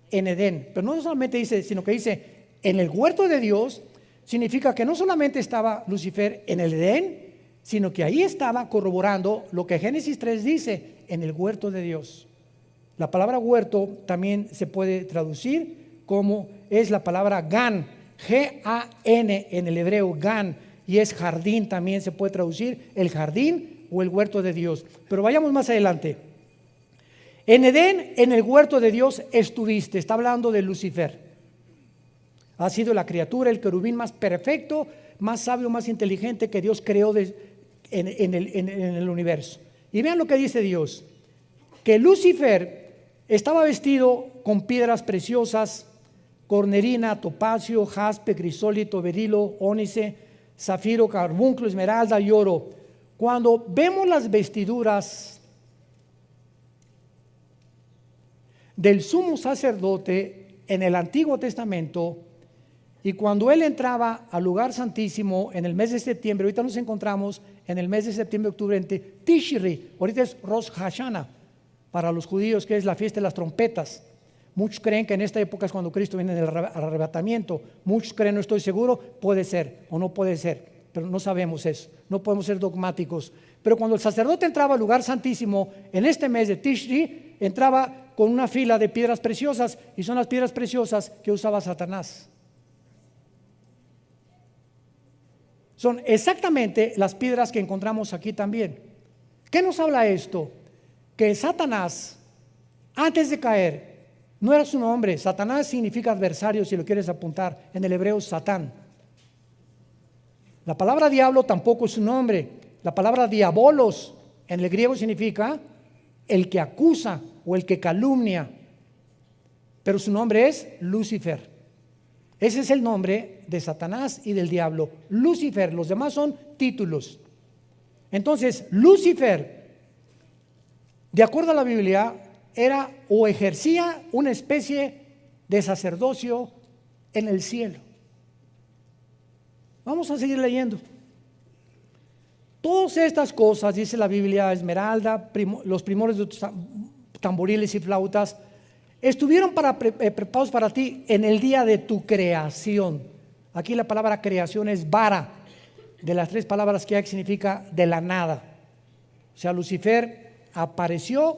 en Edén, pero no solamente dice, sino que dice en el huerto de Dios, significa que no solamente estaba Lucifer en el Edén, sino que ahí estaba corroborando lo que Génesis 3 dice, en el huerto de Dios. La palabra huerto también se puede traducir como es la palabra Gan, G-A-N en el hebreo, Gan, y es jardín, también se puede traducir el jardín o el huerto de Dios. Pero vayamos más adelante. En Edén, en el huerto de Dios estuviste, está hablando de Lucifer. Ha sido la criatura, el querubín más perfecto, más sabio, más inteligente que Dios creó en el universo. Y vean lo que dice Dios, que Lucifer estaba vestido con piedras preciosas, cornerina, topacio, jaspe, crisólito, berilo, ónice, zafiro, carbunclo, esmeralda y oro. Cuando vemos las vestiduras del sumo sacerdote en el Antiguo Testamento, y cuando él entraba al lugar santísimo en el mes de septiembre, ahorita nos encontramos en el mes de septiembre, octubre, en Tishri, ahorita es Rosh Hashanah, para los judíos, que es la fiesta de las trompetas. Muchos creen que en esta época es cuando Cristo viene del arrebatamiento. Muchos creen, no estoy seguro, puede ser o no puede ser, pero no sabemos eso, no podemos ser dogmáticos. Pero cuando el sacerdote entraba al lugar santísimo en este mes de Tishri, entraba con una fila de piedras preciosas, y son las piedras preciosas que usaba Satanás. Son exactamente las piedras que encontramos aquí también. ¿Qué nos habla esto? Que Satanás, antes de caer, no era su nombre. Satanás significa adversario, si lo quieres apuntar, en el hebreo Satán. La palabra diablo tampoco es su nombre. La palabra diabolos en el griego significa el que acusa o el que calumnia, pero su nombre es Lucifer. Ese es el nombre de Satanás y del diablo, Lucifer. Los demás son títulos. Entonces, Lucifer, de acuerdo a la Biblia, era o ejercía una especie de sacerdocio en el cielo. Vamos a seguir leyendo. Todas estas cosas, dice la Biblia, esmeralda, los primores de tamboriles y flautas, estuvieron preparados para ti en el día de tu creación. Aquí la palabra creación es bara, de las tres palabras que hay, significa de la nada. O sea, Lucifer apareció,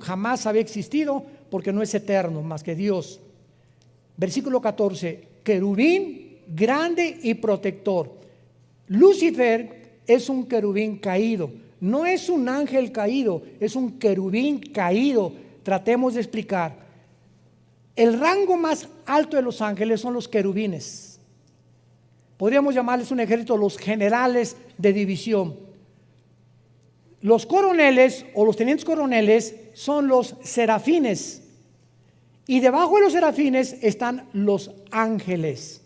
jamás había existido, porque no es eterno más que Dios. Versículo 14, querubín grande y protector. Lucifer es un querubín caído, no es un ángel caído, es un querubín caído. Tratemos de explicar. El rango más alto de los ángeles son los querubines. Podríamos llamarles un ejército, los generales de división. Los coroneles o los tenientes coroneles son los serafines. Y debajo de los serafines están los ángeles.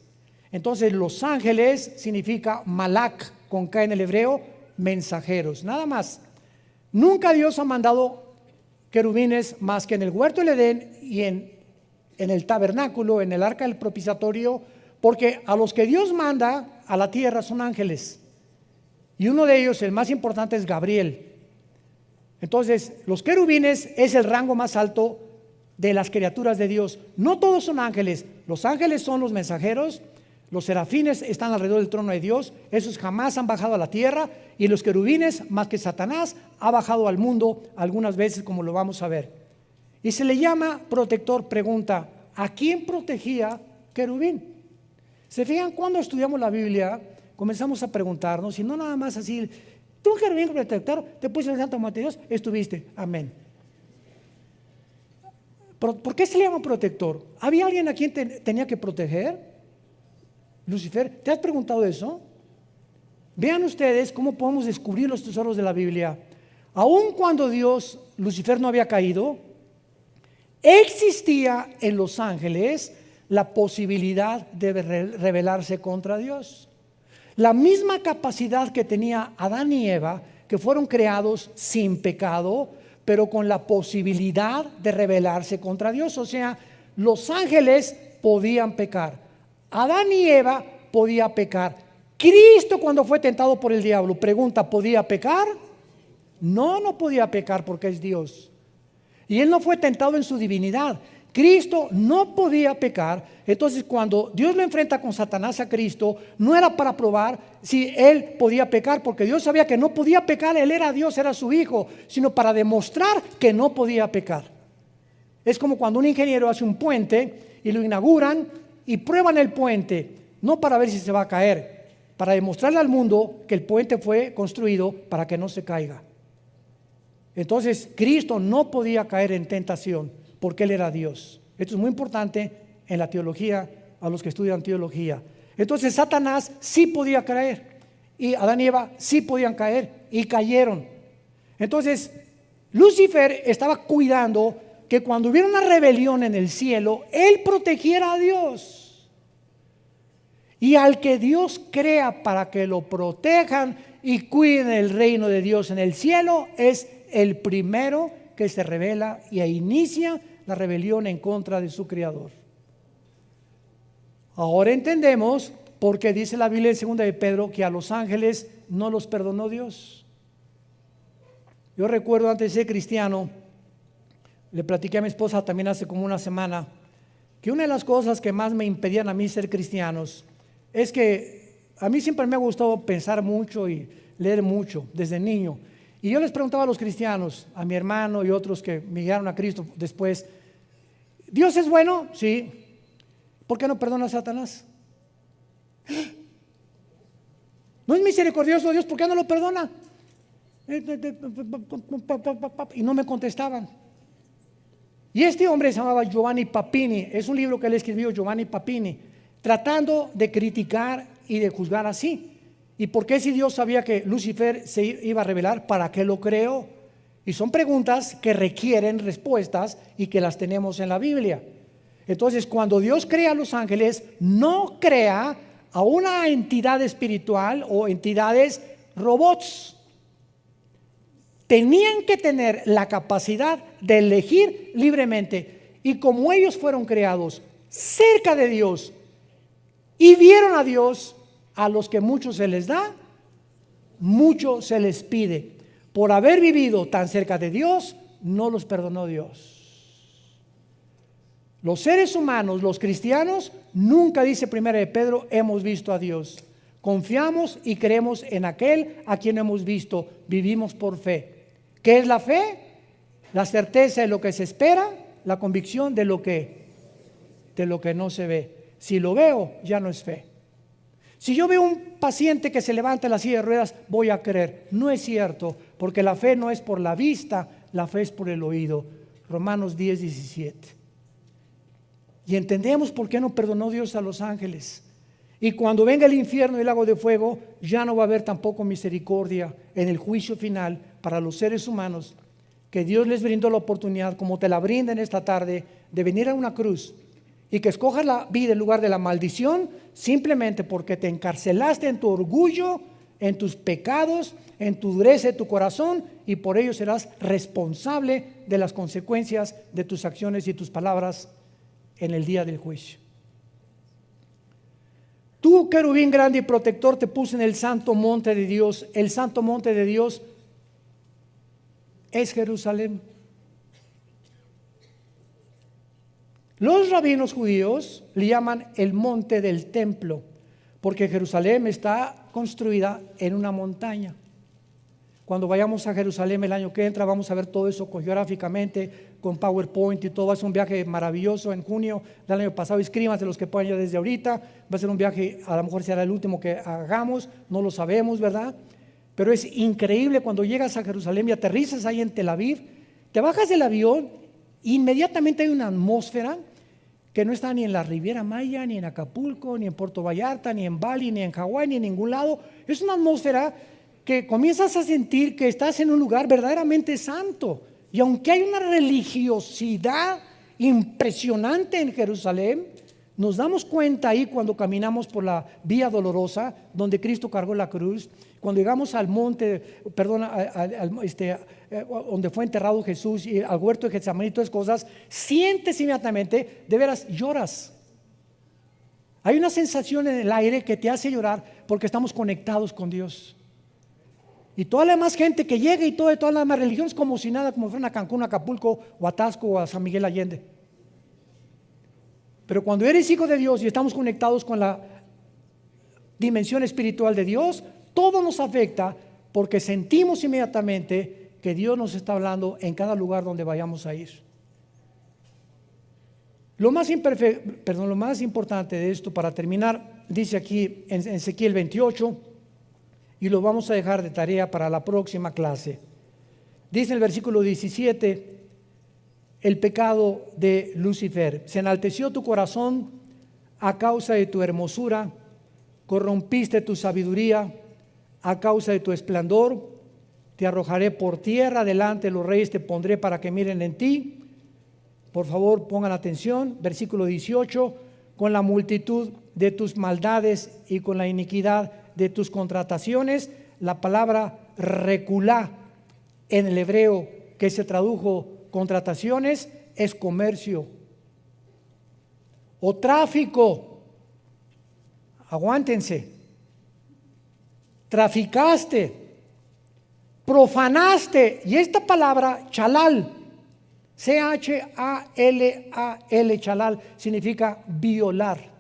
Entonces los ángeles significa malak, con K en el hebreo, mensajeros. Nada más. Nunca Dios ha mandado querubines más que en el huerto del Edén y en el tabernáculo, en el arca del propiciatorio, porque a los que Dios manda a la tierra son ángeles, y uno de ellos, el más importante, es Gabriel. Entonces los querubines es el rango más alto de las criaturas de Dios. No todos son ángeles. Los ángeles son los mensajeros, los serafines están alrededor del trono de Dios, esos jamás han bajado a la tierra, y los querubines, más que Satanás, ha bajado al mundo algunas veces, como lo vamos a ver. Y se le llama protector. Pregunta, ¿a quién protegía querubín. ¿Se fijan? Cuando estudiamos la Biblia, comenzamos a preguntarnos, y no nada más así, tú querubín protector, te puse el santo monte de Dios, estuviste, amén. ¿Por qué se le llama protector? ¿Había alguien a quien tenía que proteger? Lucifer, ¿te has preguntado eso? Vean ustedes cómo podemos descubrir los tesoros de la Biblia. Aun cuando Lucifer no había caído, existía en los ángeles la posibilidad de rebelarse contra Dios. La misma capacidad que tenía Adán y Eva, que fueron creados sin pecado, pero con la posibilidad de rebelarse contra Dios. O sea, los ángeles podían pecar, Adán y Eva podían pecar. Cristo, cuando fue tentado por el diablo, pregunta, ¿podía pecar? No, no podía pecar porque es Dios. Y él no fue tentado en su divinidad. Cristo no podía pecar. Entonces, cuando Dios lo enfrenta con Satanás a Cristo, no era para probar si él podía pecar, porque Dios sabía que no podía pecar, él era Dios, era su hijo, sino para demostrar que no podía pecar. Es como cuando un ingeniero hace un puente y lo inauguran y prueban el puente, no para ver si se va a caer, para demostrarle al mundo que el puente fue construido para que no se caiga. Entonces, Cristo no podía caer en tentación porque Él era Dios. Esto es muy importante en la teología, a los que estudian teología. Entonces, Satanás sí podía caer y Adán y Eva sí podían caer y cayeron. Entonces, Lucifer estaba cuidando que cuando hubiera una rebelión en el cielo, él protegiera a Dios. Y al que Dios crea para que lo protejan y cuiden el reino de Dios en el cielo, es el primero que se rebela y inicia la rebelión en contra de su creador. Ahora entendemos por qué dice la Biblia en 2 de Pedro que a los ángeles no los perdonó Dios. Yo recuerdo antes de ser cristiano, le platiqué a mi esposa también hace como una semana, que una de las cosas que más me impedían a mí ser cristianos es que a mí siempre me ha gustado pensar mucho y leer mucho desde niño. Y yo les preguntaba a los cristianos, a mi hermano y otros que me llegaron a Cristo después, ¿Dios es bueno? Sí. ¿Por qué no perdona a Satanás? ¿No es misericordioso Dios? ¿Por qué no lo perdona? Y no me contestaban. Y este hombre se llamaba Giovanni Papini. Es un libro que él escribió, Giovanni Papini, tratando de criticar y de juzgar así. ¿Y por qué si Dios sabía que Lucifer se iba a rebelar? ¿Para qué lo creó? Y son preguntas que requieren respuestas y que las tenemos en la Biblia. Entonces, cuando Dios crea a los ángeles, no crea a una entidad espiritual o entidades robots. Tenían que tener la capacidad de elegir libremente. Y como ellos fueron creados cerca de Dios y vieron a Dios, a los que mucho se les da, mucho se les pide. Por haber vivido tan cerca de Dios, no los perdonó Dios. Los seres humanos, los cristianos, nunca, dice 1 de Pedro, hemos visto a Dios. Confiamos y creemos en aquel a quien hemos visto. Vivimos por fe. ¿Qué es la fe? La certeza de lo que se espera, la convicción de lo que no se ve. Si lo veo, ya no es fe. Si yo veo un paciente que se levanta en la silla de ruedas, voy a creer. No es cierto, porque la fe no es por la vista, la fe es por el oído. Romanos 10:17. Y entendemos por qué no perdonó Dios a los ángeles. Y cuando venga el infierno y el lago de fuego, ya no va a haber tampoco misericordia en el juicio final para los seres humanos, que Dios les brindó la oportunidad, como te la brinda en esta tarde, de venir a una cruz y que escojas la vida en lugar de la maldición, simplemente porque te encarcelaste en tu orgullo, en tus pecados, en tu dureza de tu corazón, y por ello serás responsable de las consecuencias de tus acciones y tus palabras en el día del juicio. Tú, querubín grande y protector, te puse en el santo monte de Dios. El santo monte de Dios es Jerusalén. Los rabinos judíos le llaman el monte del templo, porque Jerusalén está construida en una montaña. Cuando vayamos a Jerusalén el año que entra, vamos a ver todo eso geográficamente, con PowerPoint y todo. Va a ser un viaje maravilloso en junio del año pasado. Inscríbanse los que puedan ya desde ahorita. Va a ser un viaje, a lo mejor será el último que hagamos, no lo sabemos, ¿verdad? Pero es increíble cuando llegas a Jerusalén y aterrizas ahí en Tel Aviv, te bajas del avión, inmediatamente hay una atmósfera que no está ni en la Riviera Maya, ni en Acapulco, ni en Puerto Vallarta, ni en Bali, ni en Hawái, ni en ningún lado. Es una atmósfera que comienzas a sentir que estás en un lugar verdaderamente santo. Y aunque hay una religiosidad impresionante en Jerusalén, nos damos cuenta ahí cuando caminamos por la vía dolorosa, donde Cristo cargó la cruz, cuando llegamos al monte, donde fue enterrado Jesús, y al huerto de Getsemaní y todas cosas, sientes inmediatamente, de veras lloras. Hay una sensación en el aire que te hace llorar porque estamos conectados con Dios. Y toda la demás gente que llega y todas las demás religiones como si nada, como fueran a Cancún, a Acapulco, o a Tasco, o a San Miguel Allende. Pero cuando eres hijo de Dios y estamos conectados con la dimensión espiritual de Dios, todo nos afecta porque sentimos inmediatamente que Dios nos está hablando en cada lugar donde vayamos a ir. Lo más importante de esto, para terminar, dice aquí en Ezequiel 28, y lo vamos a dejar de tarea para la próxima clase. Dice en el versículo 17, el pecado de Lucifer: se enalteció tu corazón a causa de tu hermosura, corrompiste tu sabiduría a causa de tu esplendor, te arrojaré por tierra, delante de los reyes te pondré para que miren en ti. Por favor, pongan atención, versículo 18, con la multitud de tus maldades y con la iniquidad de tus contrataciones. La palabra reculá en el hebreo, que se tradujo contrataciones, es comercio o tráfico. Aguántense. Traficaste, profanaste, y esta palabra chalal, C-H-A-L-A-L, chalal, significa violar.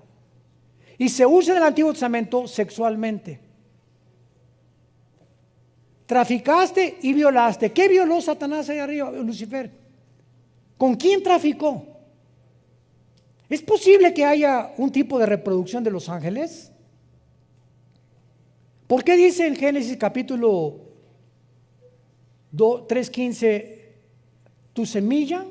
Y se usa en el Antiguo Testamento sexualmente. Traficaste y violaste. ¿Qué violó Satanás ahí arriba, Lucifer? ¿Con quién traficó? ¿Es posible que haya un tipo de reproducción de los ángeles? ¿Por qué dice en Génesis capítulo 3:15, tu semilla?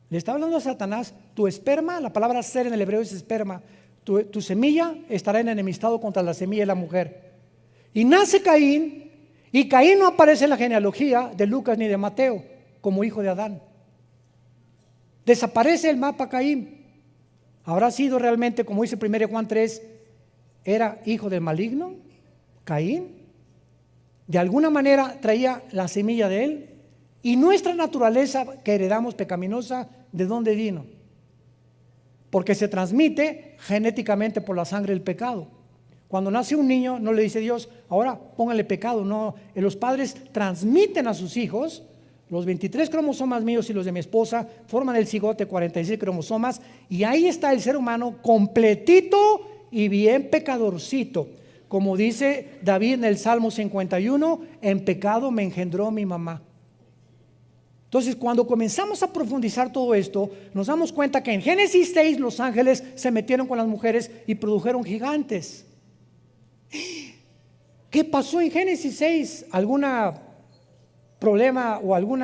Le está hablando a Satanás, tu esperma, la palabra ser en el hebreo es esperma, tu semilla estará en enemistado contra la semilla de la mujer. Y nace Caín, y Caín no aparece en la genealogía de Lucas ni de Mateo como hijo de Adán. Desaparece el mapa Caín. ¿Habrá sido realmente, como dice 1 Juan 3, era hijo del maligno? Caín, de alguna manera traía la semilla de él. Y nuestra naturaleza que heredamos pecaminosa, ¿de dónde vino? Porque se transmite genéticamente por la sangre del pecado. Cuando nace un niño, no le dice Dios, ahora póngale pecado. No, los padres transmiten a sus hijos. Los 23 cromosomas míos y los de mi esposa forman el cigote, 46 cromosomas, y ahí está el ser humano completito y bien pecadorcito. Como dice David en el Salmo 51, en pecado me engendró mi mamá. Entonces, cuando comenzamos a profundizar todo esto, nos damos cuenta que en Génesis 6 los ángeles se metieron con las mujeres y produjeron gigantes. ¿Qué pasó en Génesis 6? ¿Algún problema o algún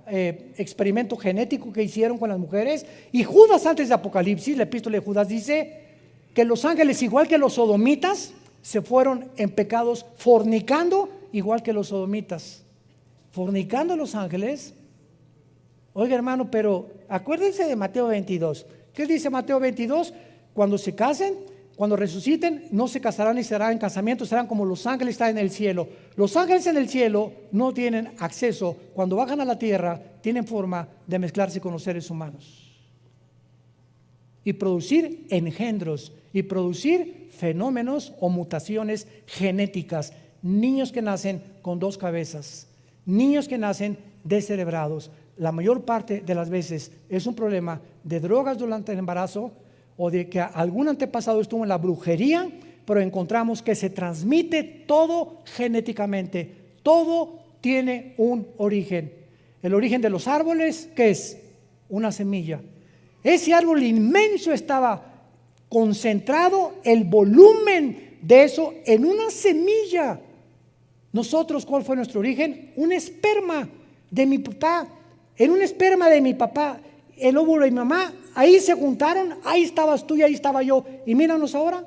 experimento genético que hicieron con las mujeres? Y Judas, antes de Apocalipsis, la epístola de Judas dice que los ángeles, igual que los sodomitas, se fueron en pecados fornicando, igual que los sodomitas. Fornicando los ángeles. Oiga, hermano, pero acuérdense de Mateo 22. ¿Qué dice Mateo 22? Cuando se casen, cuando resuciten, no se casarán ni serán en casamiento, serán como los ángeles están en el cielo. Los ángeles en el cielo no tienen acceso, cuando bajan a la tierra, tienen forma de mezclarse con los seres humanos y producir engendros y producir fenómenos o mutaciones genéticas. Niños que nacen con 2 cabezas, niños que nacen descerebrados. La mayor parte de las veces es un problema de drogas durante el embarazo o de que algún antepasado estuvo en la brujería, pero encontramos que se transmite todo genéticamente, todo tiene un origen. El origen de los árboles, ¿qué es? Una semilla. Ese árbol inmenso estaba concentrado, el volumen de eso en una semilla. Nosotros, ¿cuál fue nuestro origen? Un esperma de mi papá. En un esperma de mi papá, el óvulo de mi mamá, ahí se juntaron, ahí estabas tú y ahí estaba yo. Y míranos ahora.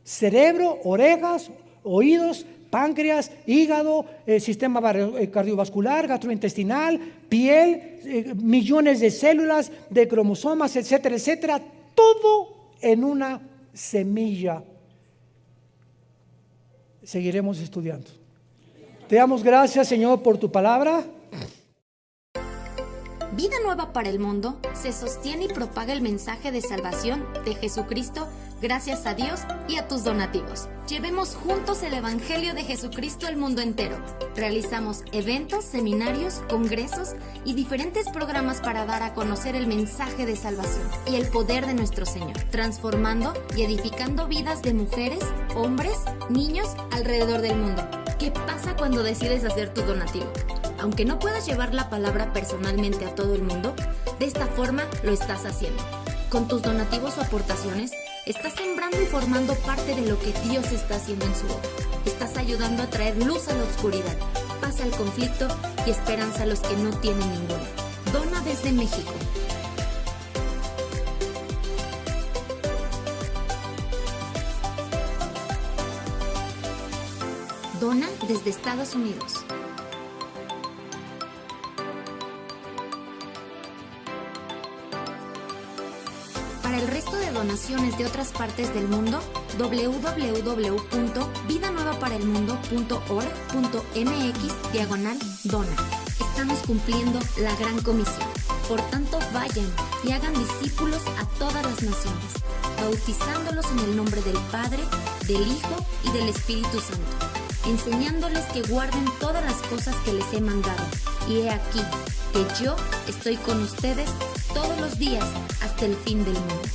Cerebro, orejas, oídos, páncreas, hígado, sistema cardiovascular, gastrointestinal, piel, millones de células, de cromosomas, etcétera, etcétera. Todo en una semilla. Seguiremos estudiando. Te damos gracias, Señor, por tu palabra. Vida Nueva para el Mundo se sostiene y propaga el mensaje de salvación de Jesucristo gracias a Dios y a tus donativos. Llevemos juntos el Evangelio de Jesucristo al mundo entero. Realizamos eventos, seminarios, congresos y diferentes programas para dar a conocer el mensaje de salvación y el poder de nuestro Señor, transformando y edificando vidas de mujeres, hombres, niños alrededor del mundo. ¿Qué pasa cuando decides hacer tu donativo? Aunque no puedas llevar la palabra personalmente a todo el mundo, de esta forma lo estás haciendo. Con tus donativos o aportaciones, estás sembrando y formando parte de lo que Dios está haciendo en su obra. Estás ayudando a traer luz a la oscuridad, paz al conflicto y esperanza a los que no tienen ninguna. Dona desde México. Dona desde Estados Unidos. Para el resto de donaciones de otras partes del mundo, www.vidanuevaparelmundo.org.mx/dona. Estamos cumpliendo la gran comisión. Por tanto, vayan y hagan discípulos a todas las naciones, bautizándolos en el nombre del Padre, del Hijo y del Espíritu Santo, enseñándoles que guarden todas las cosas que les he mandado. Y he aquí que yo estoy con ustedes todos los días hasta el fin del mundo.